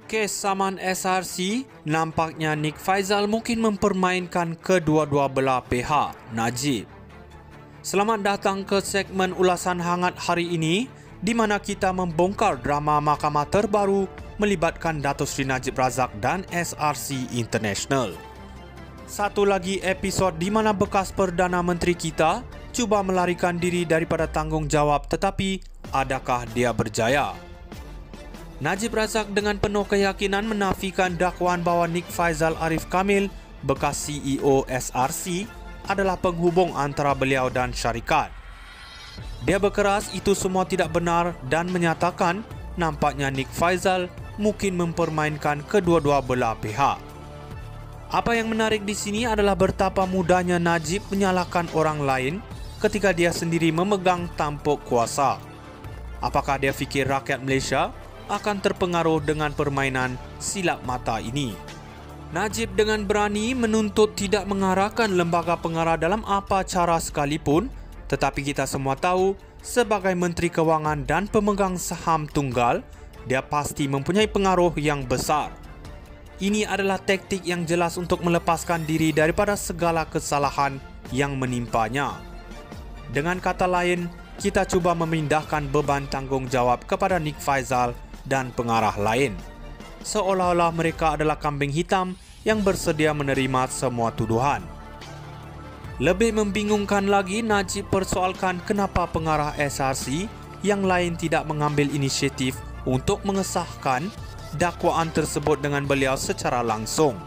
Kes saman SRC, nampaknya Nik Faizal mungkin mempermainkan kedua-dua belah pihak, Najib. Selamat datang ke segmen ulasan hangat hari ini, di mana kita membongkar drama mahkamah terbaru melibatkan Datuk Seri Najib Razak dan SRC International. Satu lagi episod di mana bekas Perdana Menteri kita cuba melarikan diri daripada tanggungjawab, tetapi adakah dia berjaya? Najib Razak dengan penuh keyakinan menafikan dakwaan bahawa Nik Faizal Arif Kamil, bekas CEO SRC, adalah penghubung antara beliau dan syarikat. Dia berkeras itu semua tidak benar dan menyatakan nampaknya Nik Faizal mungkin mempermainkan kedua-dua belah pihak. Apa yang menarik di sini adalah betapa mudahnya Najib menyalahkan orang lain ketika dia sendiri memegang tampuk kuasa. Apakah dia fikir rakyat Malaysia akan terpengaruh dengan permainan silap mata ini? Najib dengan berani menuntut tidak mengarahkan lembaga pengarah dalam apa cara sekalipun, tetapi kita semua tahu sebagai Menteri Kewangan dan pemegang saham tunggal, dia pasti mempunyai pengaruh yang besar. Ini adalah taktik yang jelas untuk melepaskan diri daripada segala kesalahan yang menimpanya. Dengan kata lain, kita cuba memindahkan beban tanggungjawab kepada Nik Faizal dan pengarah lain, seolah-olah mereka adalah kambing hitam yang bersedia menerima semua tuduhan. Lebih membingungkan lagi, Najib persoalkan kenapa pengarah SRC yang lain tidak mengambil inisiatif untuk mengesahkan dakwaan tersebut dengan beliau secara langsung.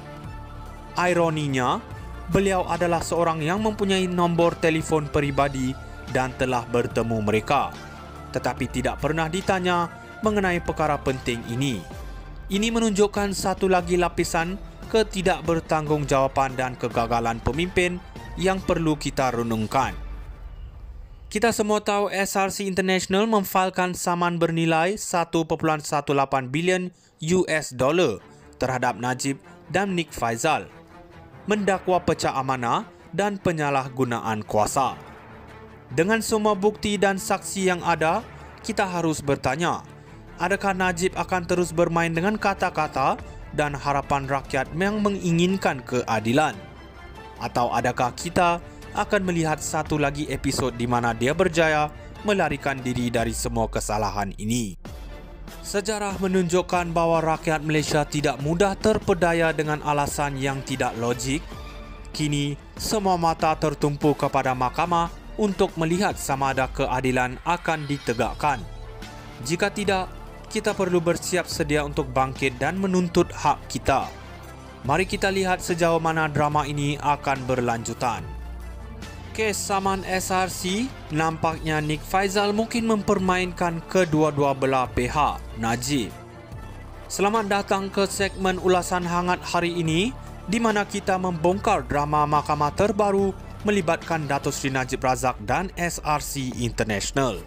Ironinya, beliau adalah seorang yang mempunyai nombor telefon peribadi dan telah bertemu mereka, tetapi tidak pernah ditanya mengenai perkara penting ini. Ini menunjukkan satu lagi lapisan ketidakbertanggungjawatan dan kegagalan pemimpin yang perlu kita renungkan. Kita semua tahu SRC International memfailkan saman bernilai 1.18 bilion US dollar terhadap Najib dan Nik Faizal, mendakwa pecah amanah dan penyalahgunaan kuasa. Dengan semua bukti dan saksi yang ada, kita harus bertanya, adakah Najib akan terus bermain dengan kata-kata dan harapan rakyat yang menginginkan keadilan? Atau adakah kita akan melihat satu lagi episod di mana dia berjaya melarikan diri dari semua kesalahan ini? Sejarah menunjukkan bahawa rakyat Malaysia tidak mudah terpedaya dengan alasan yang tidak logik. Kini, semua mata tertumpu kepada mahkamah untuk melihat sama ada keadilan akan ditegakkan. Jika tidak, kita perlu bersiap sedia untuk bangkit dan menuntut hak kita. Mari kita lihat sejauh mana drama ini akan berlanjutan. Kes saman SRC, nampaknya Nik Faizal mungkin mempermainkan kedua-dua belah pihak, Najib. Selamat datang ke segmen ulasan hangat hari ini, di mana kita membongkar drama mahkamah terbaru melibatkan Datuk Seri Najib Razak dan SRC International.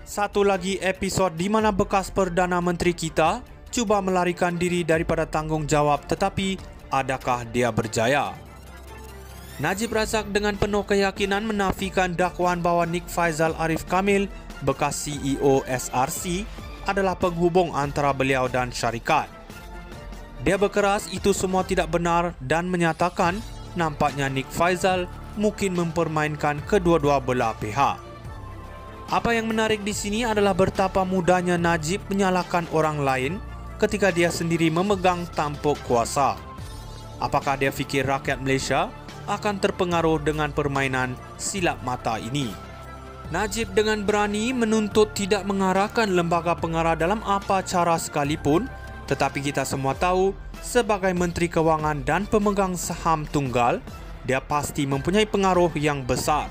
Satu lagi episod di mana bekas Perdana Menteri kita cuba melarikan diri daripada tanggungjawab, tetapi adakah dia berjaya? Najib Razak dengan penuh keyakinan menafikan dakwaan bahawa Nik Faizal Arif Kamil, bekas CEO SRC, adalah penghubung antara beliau dan syarikat. Dia berkeras itu semua tidak benar dan menyatakan nampaknya Nik Faizal mungkin mempermainkan kedua-dua belah pihak. Apa yang menarik di sini adalah betapa mudahnya Najib menyalahkan orang lain ketika dia sendiri memegang tampuk kuasa. Apakah dia fikir rakyat Malaysia akan terpengaruh dengan permainan silap mata ini? Najib dengan berani menuntut tidak mengarahkan lembaga pengarah dalam apa cara sekalipun, tetapi kita semua tahu sebagai Menteri Kewangan dan pemegang saham tunggal, dia pasti mempunyai pengaruh yang besar.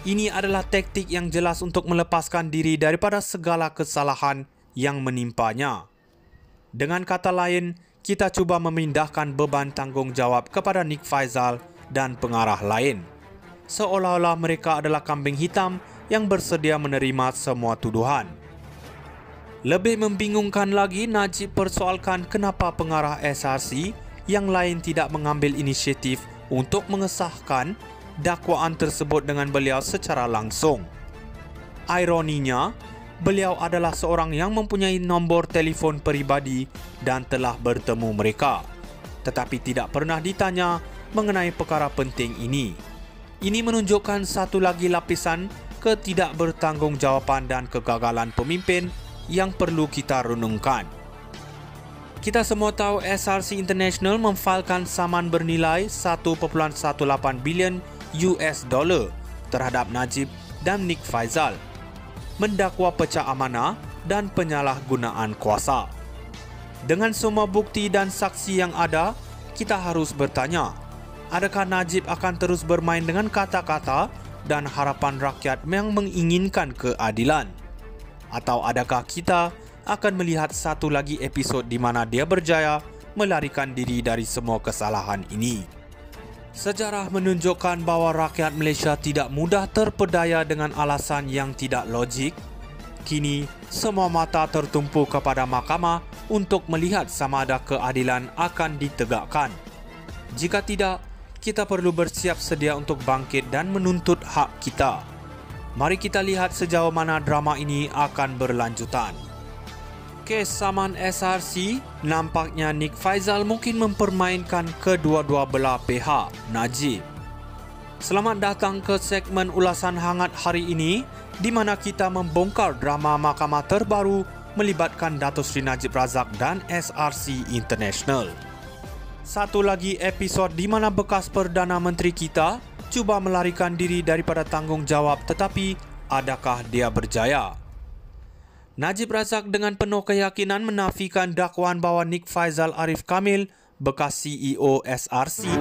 Ini adalah taktik yang jelas untuk melepaskan diri daripada segala kesalahan yang menimpanya. Dengan kata lain, kita cuba memindahkan beban tanggungjawab kepada Nik Faizal dan pengarah lain, seolah-olah mereka adalah kambing hitam yang bersedia menerima semua tuduhan. Lebih membingungkan lagi, Najib persoalkan kenapa pengarah SRC yang lain tidak mengambil inisiatif untuk mengesahkan dakwaan tersebut dengan beliau secara langsung. Ironinya, beliau adalah seorang yang mempunyai nombor telefon peribadi dan telah bertemu mereka, tetapi tidak pernah ditanya mengenai perkara penting ini. Ini menunjukkan satu lagi lapisan ketidakbertanggungjawabaan dan kegagalan pemimpin yang perlu kita renungkan. Kita semua tahu SRC International memfailkan saman bernilai 1.18 bilion US dollar terhadap Najib dan Nik Faizal, mendakwa pecah amanah dan penyalahgunaan kuasa. Dengan semua bukti dan saksi yang ada, kita harus bertanya, adakah Najib akan terus bermain dengan kata-kata dan harapan rakyat yang menginginkan keadilan? Atau adakah kita akan melihat satu lagi episod di mana dia berjaya melarikan diri dari semua kesalahan ini? Sejarah menunjukkan bahawa rakyat Malaysia tidak mudah terpedaya dengan alasan yang tidak logik. Kini, semua mata tertumpu kepada mahkamah untuk melihat sama ada keadilan akan ditegakkan. Jika tidak, kita perlu bersiap sedia untuk bangkit dan menuntut hak kita. Mari kita lihat sejauh mana drama ini akan berlanjutan. Kes saman SRC, nampaknya Nik Faizal mungkin mempermainkan kedua-dua belah pihak, Najib. Selamat datang ke segmen ulasan hangat hari ini, di mana kita membongkar drama mahkamah terbaru melibatkan Datuk Seri Najib Razak dan SRC International. Satu lagi episod di mana bekas Perdana Menteri kita cuba melarikan diri daripada tanggungjawab, tetapi adakah dia berjaya? Najib Razak dengan penuh keyakinan menafikan dakwaan bahawa Nik Faizal Arif Kamil, bekas CEO SRC,